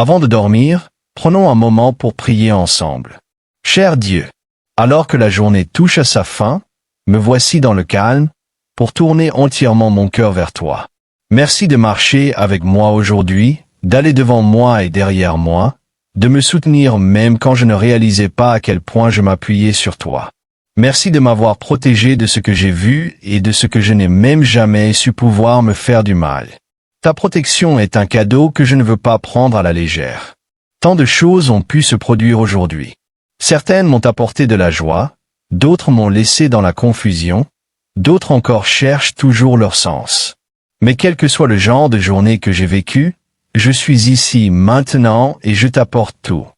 Avant de dormir, prenons un moment pour prier ensemble. Cher Dieu, alors que la journée touche à sa fin, me voici dans le calme, pour tourner entièrement mon cœur vers toi. Merci de marcher avec moi aujourd'hui, d'aller devant moi et derrière moi, de me soutenir même quand je ne réalisais pas à quel point je m'appuyais sur toi. Merci de m'avoir protégé de ce que j'ai vu et de ce que je n'ai même jamais su pouvoir me faire du mal. Ta protection est un cadeau que je ne veux pas prendre à la légère. Tant de choses ont pu se produire aujourd'hui. Certaines m'ont apporté de la joie, d'autres m'ont laissé dans la confusion, d'autres encore cherchent toujours leur sens. Mais quel que soit le genre de journée que j'ai vécu, je suis ici maintenant et je t'apporte tout.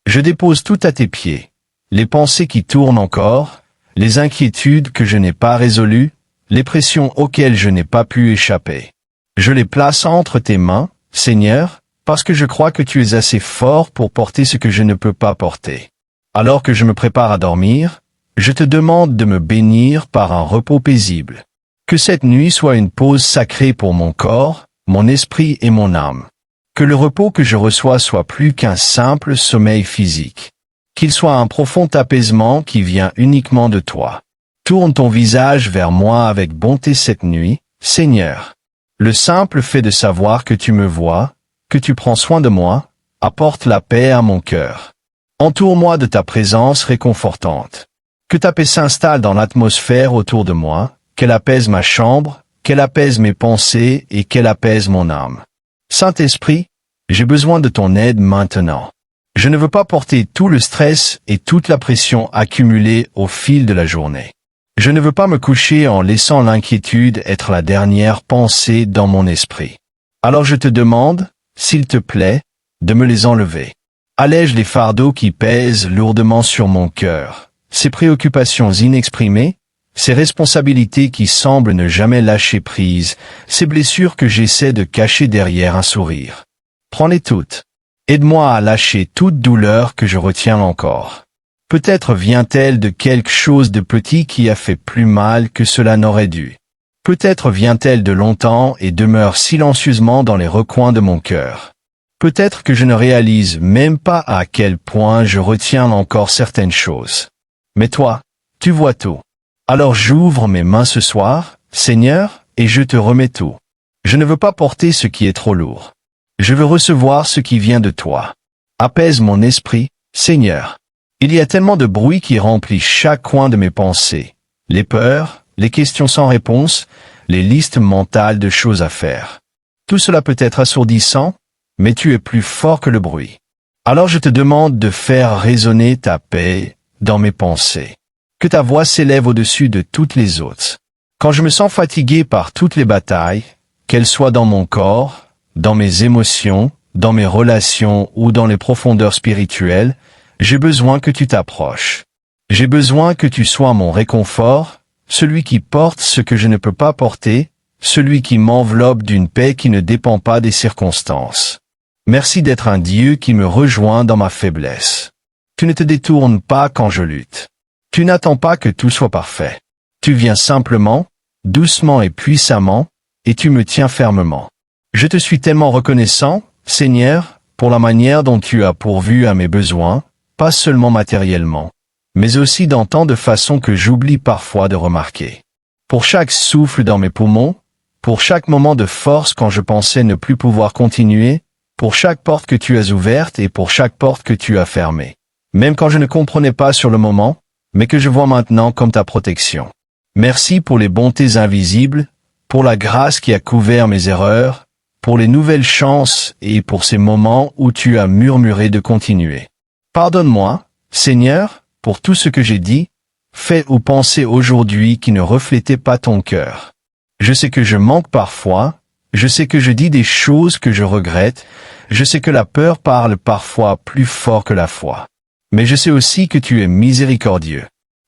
Je dépose tout à tes pieds. Les pensées qui tournent encore, les inquiétudes que je n'ai pas résolues, les pressions auxquelles je n'ai pas pu échapper. Je les place entre tes mains, Seigneur, parce que je crois que tu es assez fort pour porter ce que je ne peux pas porter. Alors que je me prépare à dormir, je te demande de me bénir par un repos paisible. Que cette nuit soit une pause sacrée pour mon corps, mon esprit et mon âme. Que le repos que je reçois soit plus qu'un simple sommeil physique. Qu'il soit un profond apaisement qui vient uniquement de toi. Tourne ton visage vers moi avec bonté cette nuit, Seigneur. Le simple fait de savoir que tu me vois, que tu prends soin de moi, apporte la paix à mon cœur. Entoure-moi de ta présence réconfortante. Que ta paix s'installe dans l'atmosphère autour de moi, qu'elle apaise ma chambre, qu'elle apaise mes pensées et qu'elle apaise mon âme. Saint-Esprit, j'ai besoin de ton aide maintenant. Je ne veux pas porter tout le stress et toute la pression accumulée au fil de la journée. Je ne veux pas me coucher en laissant l'inquiétude être la dernière pensée dans mon esprit. Alors je te demande, s'il te plaît, de me les enlever. Allège les fardeaux qui pèsent lourdement sur mon cœur, ces préoccupations inexprimées, ces responsabilités qui semblent ne jamais lâcher prise, ces blessures que j'essaie de cacher derrière un sourire. Prends-les toutes. Aide-moi à lâcher toute douleur que je retiens encore. Peut-être vient-elle de quelque chose de petit qui a fait plus mal que cela n'aurait dû. Peut-être vient-elle de longtemps et demeure silencieusement dans les recoins de mon cœur. Peut-être que je ne réalise même pas à quel point je retiens encore certaines choses. Mais toi, tu vois tout. Alors j'ouvre mes mains ce soir, Seigneur, et je te remets tout. Je ne veux pas porter ce qui est trop lourd. Je veux recevoir ce qui vient de toi. Apaise mon esprit, Seigneur. Il y a tellement de bruit qui remplit chaque coin de mes pensées. Les peurs, les questions sans réponse, les listes mentales de choses à faire. Tout cela peut être assourdissant, mais tu es plus fort que le bruit. Alors je te demande de faire résonner ta paix dans mes pensées. Que ta voix s'élève au-dessus de toutes les autres. Quand je me sens fatigué par toutes les batailles, qu'elles soient dans mon corps, dans mes émotions, dans mes relations ou dans les profondeurs spirituelles, j'ai besoin que tu t'approches. J'ai besoin que tu sois mon réconfort, celui qui porte ce que je ne peux pas porter, celui qui m'enveloppe d'une paix qui ne dépend pas des circonstances. Merci d'être un Dieu qui me rejoint dans ma faiblesse. Tu ne te détournes pas quand je lutte. Tu n'attends pas que tout soit parfait. Tu viens simplement, doucement et puissamment, et tu me tiens fermement. Je te suis tellement reconnaissant, Seigneur, pour la manière dont tu as pourvu à mes besoins, pas seulement matériellement, mais aussi dans tant de façons que j'oublie parfois de remarquer. Pour chaque souffle dans mes poumons, pour chaque moment de force quand je pensais ne plus pouvoir continuer, pour chaque porte que tu as ouverte et pour chaque porte que tu as fermée. Même quand je ne comprenais pas sur le moment, mais que je vois maintenant comme ta protection. Merci pour les bontés invisibles, pour la grâce qui a couvert mes erreurs, pour les nouvelles chances et pour ces moments où tu as murmuré de continuer. Pardonne-moi, Seigneur, pour tout ce que j'ai dit, fait ou pensé aujourd'hui qui ne reflétait pas ton cœur. Je sais que je manque parfois, je sais que je dis des choses que je regrette, je sais que la peur parle parfois plus fort que la foi. Mais je sais aussi que tu es miséricordieux.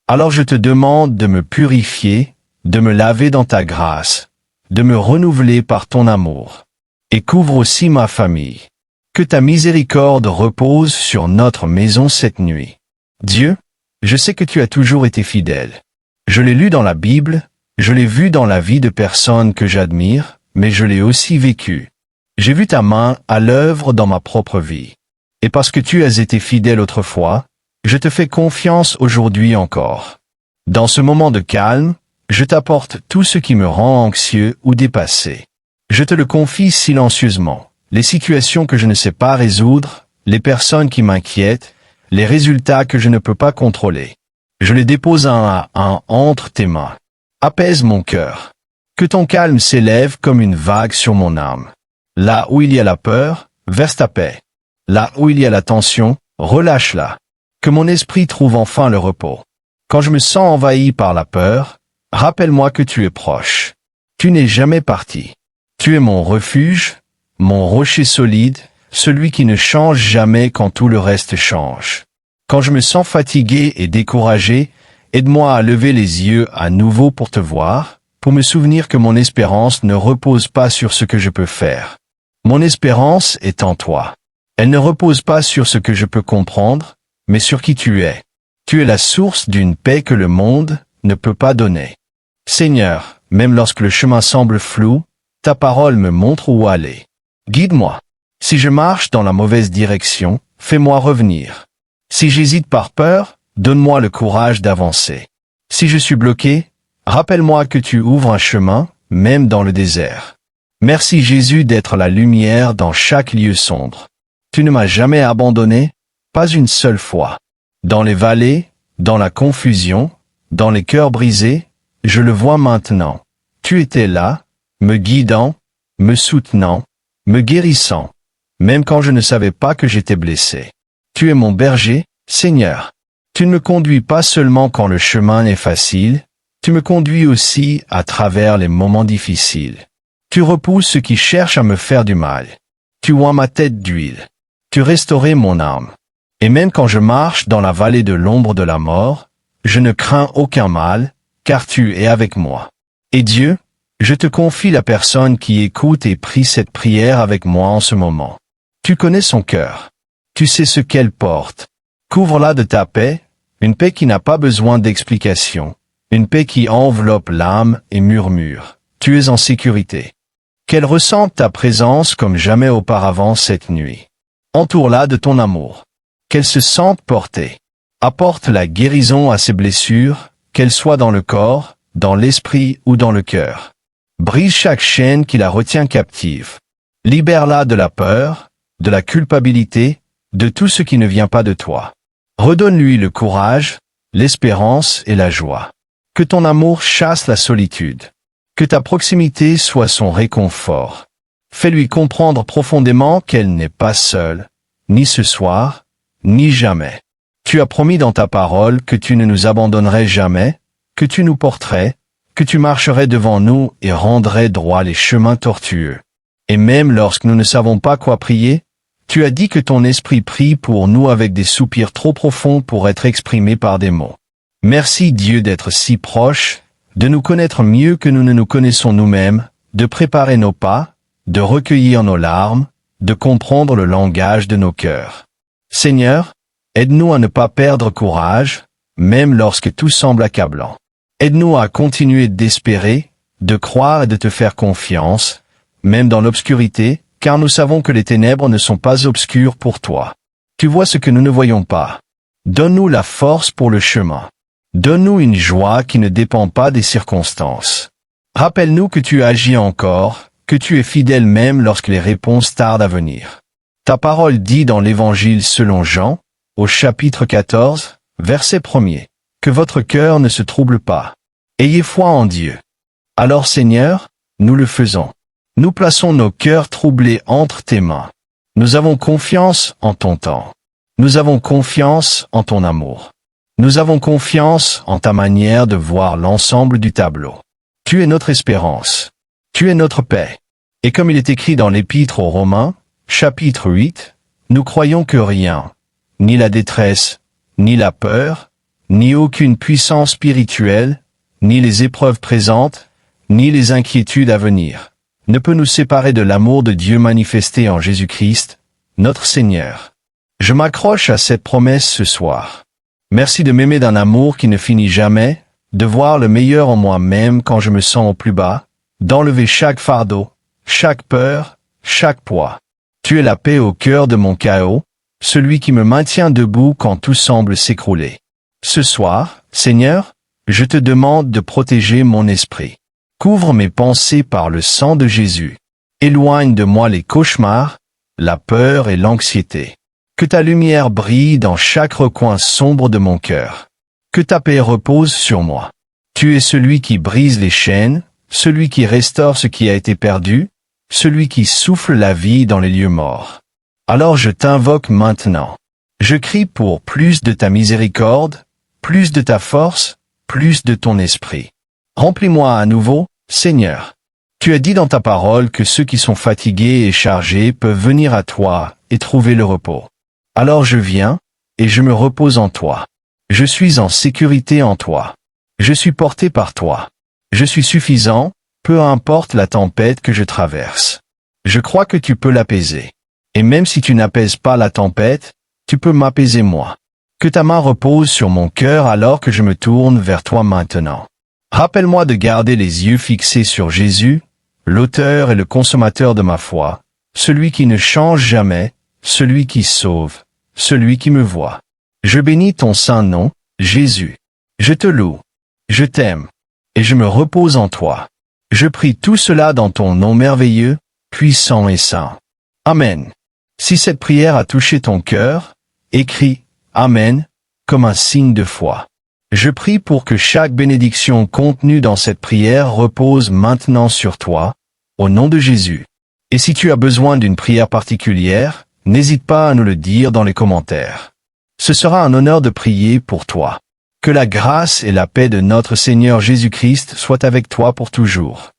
Alors je te demande de me purifier, de me laver dans ta grâce, de me renouveler par ton amour. Et couvre aussi ma famille. Que ta miséricorde repose sur notre maison cette nuit. Dieu, je sais que tu as toujours été fidèle. Je l'ai lu dans la Bible, je l'ai vu dans la vie de personnes que j'admire, mais je l'ai aussi vécu. J'ai vu ta main à l'œuvre dans ma propre vie. Et parce que tu as été fidèle autrefois, je te fais confiance aujourd'hui encore. Dans ce moment de calme, je t'apporte tout ce qui me rend anxieux ou dépassé. Je te le confie silencieusement. Les situations que je ne sais pas résoudre, les personnes qui m'inquiètent, les résultats que je ne peux pas contrôler. Je les dépose un à un entre tes mains. Apaise mon cœur. Que ton calme s'élève comme une vague sur mon âme. Là où il y a la peur, verse ta paix. Là où il y a la tension, relâche-la. Que mon esprit trouve enfin le repos. Quand je me sens envahi par la peur, rappelle-moi que tu es proche. Tu n'es jamais parti. Tu es mon refuge, mon rocher solide, celui qui ne change jamais quand tout le reste change. Quand je me sens fatigué et découragé, aide-moi à lever les yeux à nouveau pour te voir, pour me souvenir que mon espérance ne repose pas sur ce que je peux faire. Mon espérance est en toi. Elle ne repose pas sur ce que je peux comprendre, mais sur qui tu es. Tu es la source d'une paix que le monde ne peut pas donner. Seigneur, même lorsque le chemin semble flou, ta parole me montre où aller. Guide-moi. Si je marche dans la mauvaise direction, fais-moi revenir. Si j'hésite par peur, donne-moi le courage d'avancer. Si je suis bloqué, rappelle-moi que tu ouvres un chemin, même dans le désert. Merci Jésus d'être la lumière dans chaque lieu sombre. Tu ne m'as jamais abandonné, pas une seule fois. Dans les vallées, dans la confusion, dans les cœurs brisés, je le vois maintenant. Tu étais là, me guidant, me soutenant, me guérissant, même quand je ne savais pas que j'étais blessé. Tu es mon berger, Seigneur. Tu ne me conduis pas seulement quand le chemin est facile, tu me conduis aussi à travers les moments difficiles. Tu repousses ceux qui cherchent à me faire du mal. Tu oins ma tête d'huile. Tu restaurais mon âme. Et même quand je marche dans la vallée de l'ombre de la mort, je ne crains aucun mal, car tu es avec moi. Et Dieu, je te confie la personne qui écoute et prie cette prière avec moi en ce moment. Tu connais son cœur. Tu sais ce qu'elle porte. Couvre-la de ta paix, une paix qui n'a pas besoin d'explication, une paix qui enveloppe l'âme et murmure. Tu es en sécurité. Qu'elle ressente ta présence comme jamais auparavant cette nuit. Entoure-la de ton amour. Qu'elle se sente portée. Apporte la guérison à ses blessures, qu'elles soient dans le corps, dans l'esprit ou dans le cœur. Brise chaque chaîne qui la retient captive. Libère-la de la peur, de la culpabilité, de tout ce qui ne vient pas de toi. Redonne-lui le courage, l'espérance et la joie. Que ton amour chasse la solitude. Que ta proximité soit son réconfort. Fais-lui comprendre profondément qu'elle n'est pas seule, ni ce soir, ni jamais. Tu as promis dans ta parole que tu ne nous abandonnerais jamais, que tu nous porterais, que tu marcherais devant nous et rendrais droit les chemins tortueux. Et même lorsque nous ne savons pas quoi prier, tu as dit que ton esprit prie pour nous avec des soupirs trop profonds pour être exprimés par des mots. Merci Dieu d'être si proche, de nous connaître mieux que nous ne nous connaissons nous-mêmes, de préparer nos pas, de recueillir nos larmes, de comprendre le langage de nos cœurs. Seigneur, aide-nous à ne pas perdre courage, même lorsque tout semble accablant. Aide-nous à continuer d'espérer, de croire et de te faire confiance, même dans l'obscurité, car nous savons que les ténèbres ne sont pas obscures pour toi. Tu vois ce que nous ne voyons pas. Donne-nous la force pour le chemin. Donne-nous une joie qui ne dépend pas des circonstances. Rappelle-nous que tu agis encore, que tu es fidèle même lorsque les réponses tardent à venir. Ta parole dit dans l'Évangile selon Jean, au chapitre 14, verset 1er, que votre cœur ne se trouble pas. Ayez foi en Dieu. Alors Seigneur, nous le faisons. Nous plaçons nos cœurs troublés entre tes mains. Nous avons confiance en ton temps. Nous avons confiance en ton amour. Nous avons confiance en ta manière de voir l'ensemble du tableau. Tu es notre espérance. Tu es notre paix. Et comme il est écrit dans l'Épître aux Romains, chapitre 8, nous croyons que rien, ni la détresse, ni la peur, ni aucune puissance spirituelle, ni les épreuves présentes, ni les inquiétudes à venir, ne peut nous séparer de l'amour de Dieu manifesté en Jésus-Christ, notre Seigneur. Je m'accroche à cette promesse ce soir. Merci de m'aimer d'un amour qui ne finit jamais, de voir le meilleur en moi-même quand je me sens au plus bas, d'enlever chaque fardeau, chaque peur, chaque poids. Tu es la paix au cœur de mon chaos, celui qui me maintient debout quand tout semble s'écrouler. Ce soir, Seigneur, je te demande de protéger mon esprit. Couvre mes pensées par le sang de Jésus. Éloigne de moi les cauchemars, la peur et l'anxiété. Que ta lumière brille dans chaque recoin sombre de mon cœur. Que ta paix repose sur moi. Tu es celui qui brise les chaînes, celui qui restaure ce qui a été perdu, celui qui souffle la vie dans les lieux morts. Alors je t'invoque maintenant. Je crie pour plus de ta miséricorde, plus de ta force, plus de ton esprit. Remplis-moi à nouveau, Seigneur. Tu as dit dans ta parole que ceux qui sont fatigués et chargés peuvent venir à toi et trouver le repos. Alors je viens, et je me repose en toi. Je suis en sécurité en toi. Je suis porté par toi. Je suis suffisant, peu importe la tempête que je traverse. Je crois que tu peux l'apaiser. Et même si tu n'apaises pas la tempête, tu peux m'apaiser moi. Que ta main repose sur mon cœur alors que je me tourne vers toi maintenant. Rappelle-moi de garder les yeux fixés sur Jésus, l'auteur et le consommateur de ma foi, celui qui ne change jamais, celui qui sauve, celui qui me voit. Je bénis ton saint nom, Jésus. Je te loue. Je t'aime. Et je me repose en toi. Je prie tout cela dans ton nom merveilleux, puissant et saint. Amen. Si cette prière a touché ton cœur, écris « Amen » comme un signe de foi. Je prie pour que chaque bénédiction contenue dans cette prière repose maintenant sur toi, au nom de Jésus. Et si tu as besoin d'une prière particulière, n'hésite pas à nous le dire dans les commentaires. Ce sera un honneur de prier pour toi. Que la grâce et la paix de notre Seigneur Jésus-Christ soient avec toi pour toujours.